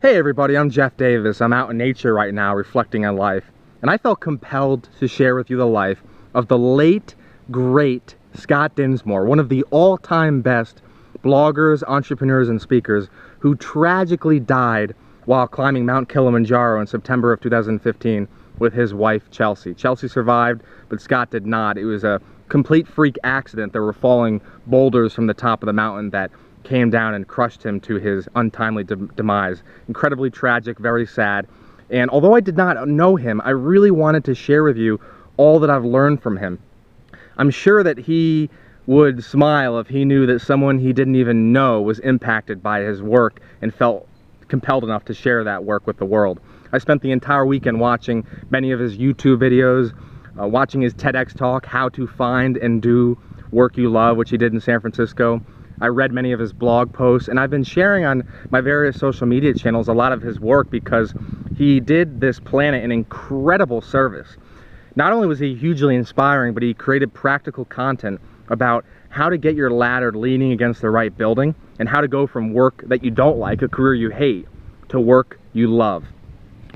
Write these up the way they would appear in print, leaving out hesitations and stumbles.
Hey everybody, I'm Jeff Davis. I'm out in nature right now reflecting on life, and I felt compelled to share with you the life of the late, great Scott Dinsmore, one of the all-time best bloggers, entrepreneurs, and speakers who tragically died while climbing Mount Kilimanjaro in September of 2015 with his wife, Chelsea. Chelsea survived, but Scott did not. It was a complete freak accident. There were falling boulders from the top of the mountain that came down and crushed him to his untimely demise. Incredibly tragic, very sad. And although I did not know him, I really wanted to share with you all that I've learned from him. I'm sure that he would smile if he knew that someone he didn't even know was impacted by his work and felt compelled enough to share that work with the world. I spent the entire weekend watching many of his YouTube videos, watching his TEDx talk, How to Find and Do Work You Love, which he did in San Francisco. I read many of his blog posts, and I've been sharing on my various social media channels a lot of his work because he did this planet an incredible service. Not only was he hugely inspiring, but he created practical content about how to get your ladder leaning against the right building and how to go from work that you don't like, a career you hate, to work you love.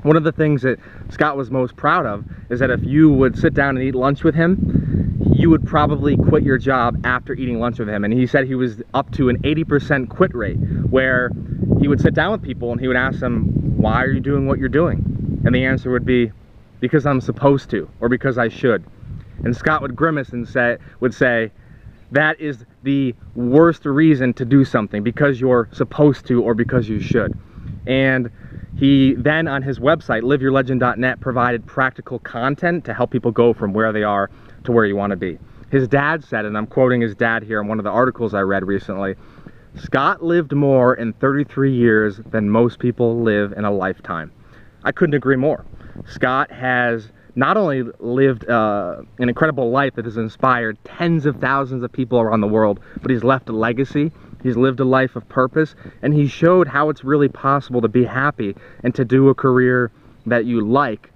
One of the things that Scott was most proud of is that if you would sit down and eat lunch with him, you would probably quit your job after eating lunch with him. And he said he was up to an 80% quit rate, where he would sit down with people and he would ask them, why are you doing what you're doing? And the answer would be, because I'm supposed to, or because I should. And Scott would grimace and would say, that is the worst reason to do something, because you're supposed to or because you should. And he then, on his website, liveyourlegend.net, provided practical content to help people go from where they are to where you want to be. His dad said, and I'm quoting his dad here in one of the articles I read recently, Scott lived more in 33 years than most people live in a lifetime. I couldn't agree more. Scott has not only lived an incredible life that has inspired tens of thousands of people around the world, but he's left a legacy. He's lived a life of purpose, and he showed how it's really possible to be happy and to do a career that you like,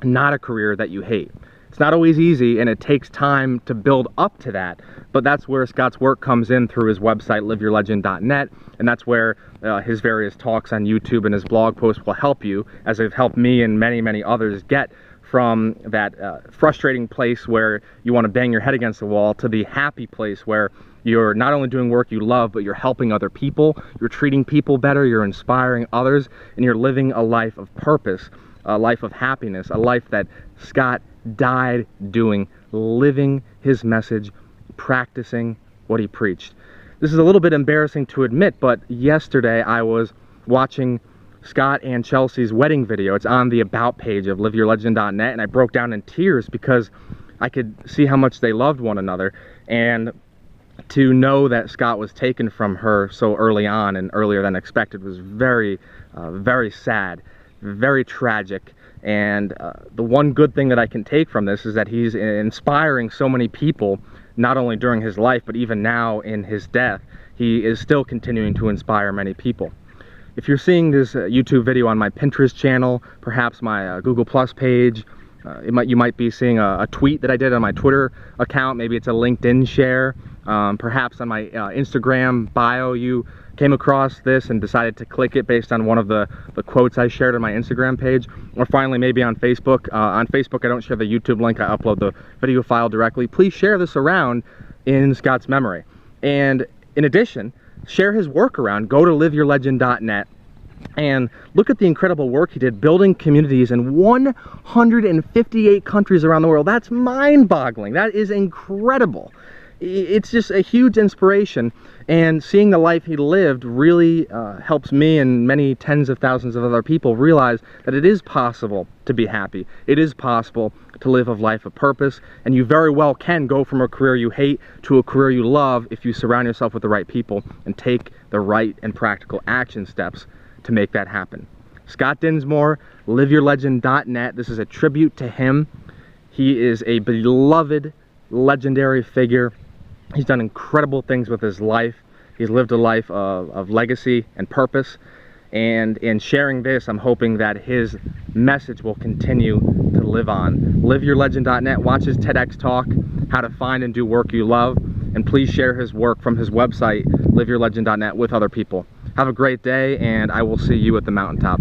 not a career that you hate. It's not always easy, and it takes time to build up to that, but that's where Scott's work comes in through his website, liveyourlegend.net, and that's where his various talks on YouTube and his blog posts will help you, as they've helped me and many, many others get from that frustrating place where you want to bang your head against the wall to the happy place where you're not only doing work you love, but you're helping other people, you're treating people better, you're inspiring others, and you're living a life of purpose, a life of happiness, a life that Scott died doing, living his message, practicing what he preached. This is a little bit embarrassing to admit, but yesterday I was watching Scott and Chelsea's wedding video. It's on the About page of liveyourlegend.net, and I broke down in tears because I could see how much they loved one another, and to know that Scott was taken from her so early on and earlier than expected was very, very sad, very tragic. And the one good thing that I can take from this is that he's inspiring so many people, not only during his life, but even now in his death. He is still continuing to inspire many people. If you're seeing this YouTube video on my Pinterest channel, perhaps my Google Plus page, you might be seeing a tweet that I did on my Twitter account. Maybe it's a LinkedIn share. Perhaps on my Instagram bio you came across this and decided to click it based on one of the quotes I shared on my Instagram page. Or finally, maybe on Facebook. On Facebook, I don't share the YouTube link. I upload the video file directly. Please share this around in Scott's memory. And in addition, share his work around. Go to liveyourlegend.net and look at the incredible work he did building communities in 158 countries around the world. That's mind-boggling. That is incredible. It's just a huge inspiration, and seeing the life he lived really helps me and many tens of thousands of other people realize that it is possible to be happy. It is possible to live a life of purpose, and you very well can go from a career you hate to a career you love if you surround yourself with the right people and take the right and practical action steps to make that happen. Scott Dinsmore, liveyourlegend.net. This is a tribute to him. He is a beloved, legendary figure. He's done incredible things with his life. He's lived a life of legacy and purpose. And in sharing this, I'm hoping that his message will continue to live on. Liveyourlegend.net. Watch his TEDx talk, How to Find and Do Work You Love. And please share his work from his website, liveyourlegend.net, with other people. Have a great day, and I will see you at the mountaintop.